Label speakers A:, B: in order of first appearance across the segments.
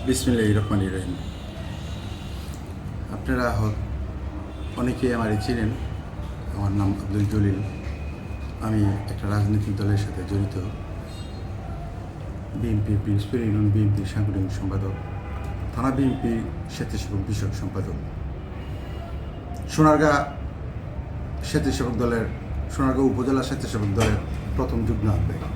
A: বিসমিল্লাহির রহমানির রহিম। আপনারা অনেকেই আমারে চিনেন। আমার নাম আব্দুল জলিল। আমি একটা রাজনৈতিক দলের সাথে জড়িত। বিএনপি প্রিন্সিপাল ইউনিয়ন বিএনপির সাংগঠনিক সম্পাদক, থানা বিএনপি স্বেচ্ছাসেবক বিষয়ক সম্পাদক, সোনারগাঁ স্বেচ্ছাসেবক দলের সোনারগাঁ উপজেলা স্বেচ্ছাসেবক দলের প্রথম যুগ্ম আহ্বায়ক।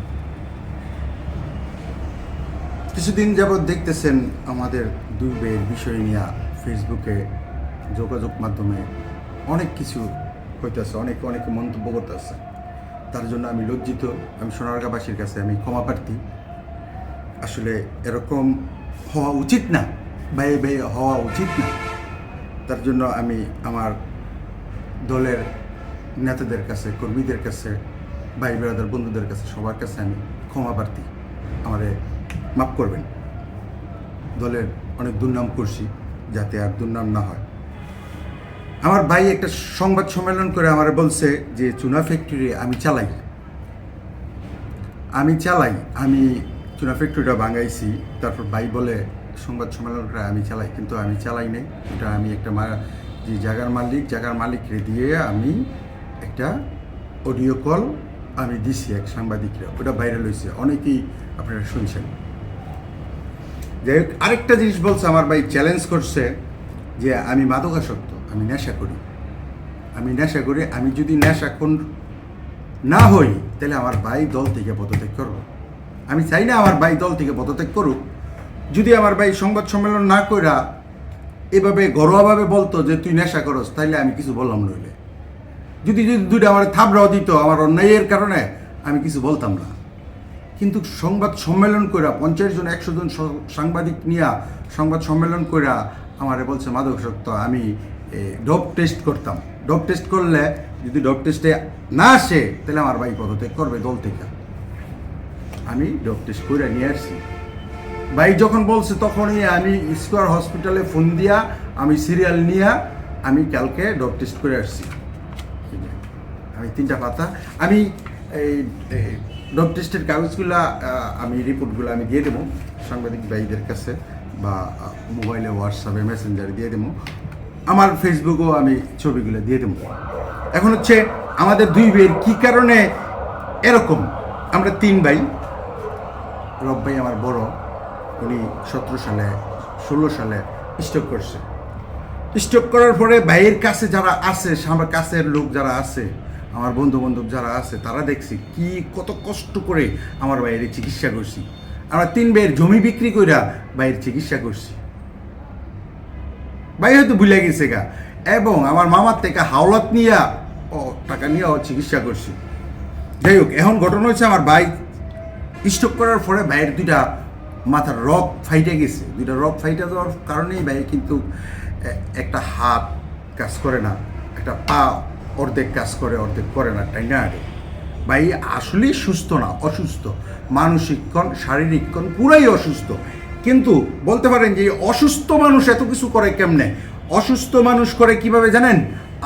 A: কিছুদিন যাবৎ দেখতেছেন আমাদের দুই ভাইয়ের বিষয় নিয়ে ফেসবুকে যোগাযোগ মাধ্যমে অনেক কিছু হইতেছে, অনেকে মন্তব্য করতেছে। তার জন্য আমি লজ্জিত। আমি সোনারগাঁবাসীর কাছে আমি ক্ষমা প্রার্থী। আসলে এরকম হওয়া উচিত না, ভাই হওয়া উচিত না। তার জন্য আমি আমার দলের নেতাদের কাছে, কর্মীদের কাছে, ভাই ব্রাদার বন্ধুদের কাছে, সবার কাছে আমি ক্ষমা প্রার্থী। আমারে মাফ করবেন। দলের অনেক দুর্নাম করছি, যাতে আর দুর্নাম না হয়। আমার ভাই একটা সংবাদ সম্মেলন করে আমার বলছে যে চুনা ফ্যাক্টরি আমি চালাই, আমি চুনা ফ্যাক্টরিটা ভাঙাইছি। তারপর ভাই বলে সংবাদ সম্মেলন করে আমি চালাই, কিন্তু আমি চালাই নাই। ওটা আমি একটা যে জায়গার মালিকরে দিয়ে আমি একটা অডিও কল আমি দিছি এক সাংবাদিকরা, ওটা ভাইরাল হয়েছে, অনেকেই আপনারা শুনছেন। যাই হোক, আরেকটা জিনিস বলছে আমার ভাই, চ্যালেঞ্জ করছে যে আমি মাদকাসক্ত, আমি নেশা করি। আমি যদি নেশাখোর না হই তাহলে আমার ভাই দল থেকে পদত্যাগ করব। আমি চাই না আমার ভাই দল থেকে পদত্যাগ করুক। যদি আমার ভাই সংবাদ সম্মেলন না কইরা এভাবে ঘরোয়াভাবে বলতো যে তুই নেশা করস, তাইলে আমি কিছু বললাম নইলে। যদি দুইটা আমার থাবড়াও দিত আমার অন্যায়ের কারণে, আমি কিছু বলতাম না। কিন্তু সংবাদ সম্মেলন কইরা 50 জন 100 জন সাংবাদিক নিয়ে সংবাদ সম্মেলন কইরা আমারে বলছে মাদকাসক্ত। আমি ডোপ টেস্ট করতাম। ডোপ টেস্ট করলে যদি ডোপ টেস্টে না আসে তাহলে আমার ভাই পদত্যাগ করবে দল থেকে। আমি ডোপ টেস্ট করে নিয়ে আসছি। ভাই যখন বলছে তখনই আমি স্কোয়ার হসপিটালে ফোন দিয়া আমি সিরিয়াল নিয়ে আমি কালকে ডোপ টেস্ট করে আসছি। আমি 3টা পাতা আমি এই ডোপ টেস্টের কাগজগুলা আমি রিপোর্টগুলো আমি দিয়ে দেবো সাংবাদিক ভাইদের কাছে, বা মোবাইলে হোয়াটসঅ্যাপে মেসেঞ্জারে দিয়ে দেবো। আমার ফেসবুকেও আমি ছবিগুলো দিয়ে দেবো। এখন হচ্ছে আমাদের দুই ভাইয়ের কী কারণে এরকম। আমরা 3 ভাই। রব ভাই আমার বড়, উনি 16 সালে স্ট্রোক করছে। স্ট্রোক করার পরে ভাইয়ের কাছে যারা আছে, আমার কাছের লোক যারা আছে, আমার বন্ধু বান্ধব যারা আছে, তারা দেখছি কত কষ্ট করে আমার ভাইয়ের চিকিৎসা করছি। আমরা 3 ভাইয়ের জমি বিক্রি কইরা ভাইয়ের চিকিৎসা করছি। ভাই হয়তো ভুলে গেছে গা, এবং আমার মামার থেকে হাওলাত নিয়ে টাকা নিয়ে চিকিৎসা করছি। যাই হোক, এখন ঘটনা হচ্ছে আমার ভাই স্ট্রোক করার পরে ভাইয়ের 2টা মাথার রগ ফাইটে গেছে। 2টা রগ ফাইটে যাওয়ার কারণেই ভাই কিন্তু একটা হাত কাজ করে না, একটা পা অর্ধেক কাজ করে, অর্ধেক করে না, তাই না? ভাই আসলেই সুস্থ না, অসুস্থ, মানসিক কণ শারীরিক কণ পুরাই অসুস্থ। কিন্তু বলতে পারেন যে অসুস্থ মানুষ এত কিছু করে কেমনে? অসুস্থ মানুষ করে কিভাবে জানেন?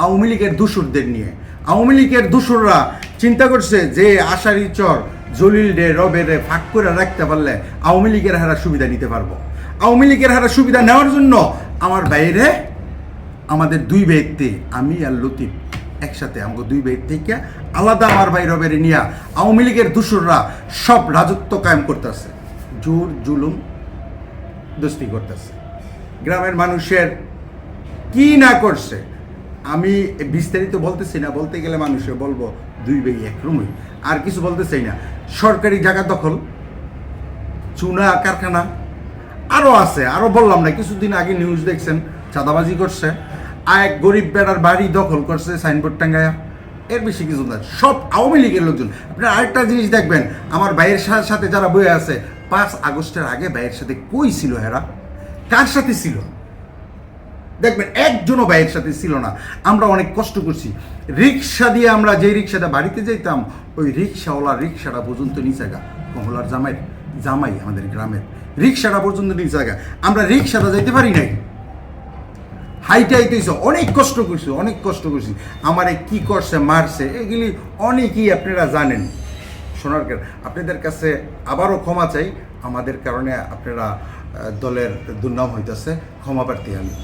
A: আওয়ামী লীগের দূষরদের নিয়ে। আওয়ামী লীগের দূষররা চিন্তা করছে যে আশারি চর জলিল রে রবের রে ফাঁক করে রাখতে পারলে আওয়ামী লীগের হারা সুবিধা নিতে পারবো। আওয়ামী লীগের হারা সুবিধা নেওয়ার জন্য আমার বাইরে আমাদের 2 ব্যক্তি, আমি আর লতিফ একসাথে, আমাকে 2 ব্যক্তি থেকে আলাদা আমার ভাই রবের নিয়ে আওয়ামী লীগের দূষররা সব রাজত্ব কায়েম করতেছে, জোর জুলুম দোস্তি করতেছে। গ্রামের মানুষের কি না করছে আমি বিস্তারিত বলতেছি না, বলতে গেলে মানুষে বলবো 2 ভাই একরকমই, আর কিছু বলতে চাই না। সরকারি জায়গা দখল, চুনা কারখানা আরও আছে, আরও বললাম না। কিছুদিন আগে নিউজ দেখছেন, চাঁদাবাজি করছে, এক গরিব বেড়ার বাড়ি দখল করছে সাইনবোর্ড টাঙ্গায়া। এর বেশি কিছু না, সব আওয়ামী লীগের লোকজন। আপনারা আরেকটা জিনিস দেখবেন, আমার ভাইয়ের সাথে যারা বয়ে আছে 5 আগস্টের আগে ভাইয়ের সাথে কই ছিল এরা? কার সাথে ছিল? দেখবেন একজনও ভাইয়ের সাথে ছিল না। আমরা অনেক কষ্ট করছি, রিক্সা দিয়ে আমরা যে রিক্সাটা বাড়িতে যেতাম, ওই রিক্সাওয়ালা রিক্সাটা পর্যন্ত নিচে গা, কমলার জামাই আমাদের গ্রামের রিক্সাটা পর্যন্ত নিচে গা। আমরা রিক্সাটা যাইতে পারি নাই, হাইটাইতেছে, অনেক কষ্ট করছি। আমারে কি করছে, মারছে, এগুলি অনেকেই আপনারা জানেন। সোনারগাঁ আপনাদের কাছে আবারও ক্ষমা চাই। আমাদের কারণে আপনারা দলের দুর্নাম হইতেছে, ক্ষমা প্রার্থী আমি।